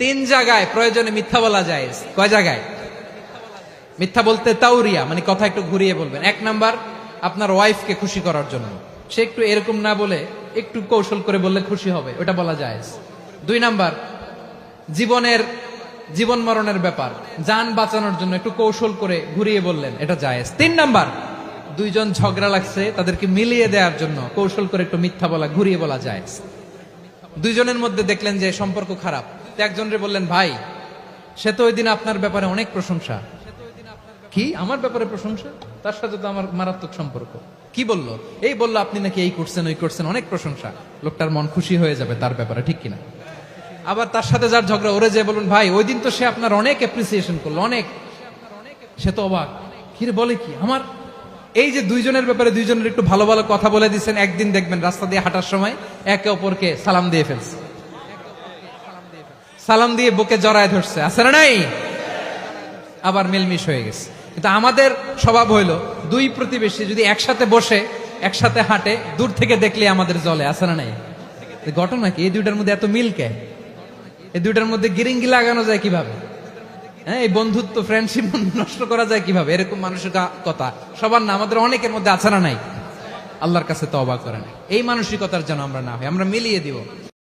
তিন জায়গায় প্রয়োজনে মিথ্যা বলা যায়। কয় জায়গায় মিথ্যা বলতে? তাউরিয়া, মানে কথা একটু ঘুরিয়ে বলবেন। এক নাম্বার, আপনার ওয়াইফকে খুশি করার জন্য, সে একটু এরকম না বলে একটু কৌশল করে বললে খুশি হবে, ওটা বলা যায়। দুই নাম্বার, জীবন মরণের ব্যাপার, জান বাঁচানোর জন্য একটু কৌশল করে ঘুরিয়ে বললেন, এটা জায়েজ। তিন নাম্বার, দুইজন ঝগড়া লাগছে, তাদেরকে মিলিয়ে দেওয়ার জন্য কৌশল করে একটু মিথ্যা বলা, ঘুরিয়ে বলা যায়। দুইজনের মধ্যে দেখলেন যে সম্পর্ক খারাপ, তো একজনরে বললেন, ভাই সে তো ওই দিন আপনার ব্যাপারে অনেক প্রশংসা। কি আমার ব্যাপারে প্রশংসা? তার সাথে তো আমার মারাত্মক সম্পর্ক। কি বললো? এই বললো আপনি নাকি এই করছেন ওই করছেন, অনেক প্রশংসা। লোকটার মন খুশি হয়ে যাবে তার ব্যাপারে, ঠিক কিনা? আবার তার সাথে যার ঝগড়া, ওরে যে বলুন, ভাই ওই দিন তো সে আপনার অনেক অ্যাপ্রিসিয়েশন করলো, অনেক। সে তো অবাক, কি রে বলে কি আমার? এই যে দুইজনের ব্যাপারে দুইজনের একটু ভালো ভালো কথা বলে দিচ্ছেন, একদিন দেখবেন রাস্তা দিয়ে হাঁটার সময় একে অপরকে সালাম দিয়ে ফেলছে, সালাম দিয়ে বুকে জড়ায় ধরছে, আছে না নাই? আবার মিলমিশ হয়ে গেছে। কিন্তু আমাদের স্বভাব হইলো, দুই প্রতিবেশী যদি একসাথে বসে একসাথে হাঁটে, দূর থেকে দেখলে আমাদের জলে, আছে না নাই? ঘটনা কি? এই দুইটার মধ্যে এত মিল কে? এই দুইটার মধ্যে গিরিঙ্গি লাগানো যায় কিভাবে? হ্যাঁ, এই বন্ধুত্ব ফ্রেন্ডশিপ নষ্ট করা যায় কিভাবে? এরকম মানুষের কথা সবার না, আমাদের অনেকের মধ্যে আছে না নাই? আল্লাহর কাছে তওবা করেন, এই মানসিকতার যেন আমরা না হই, আমরা মিলিয়ে দিব।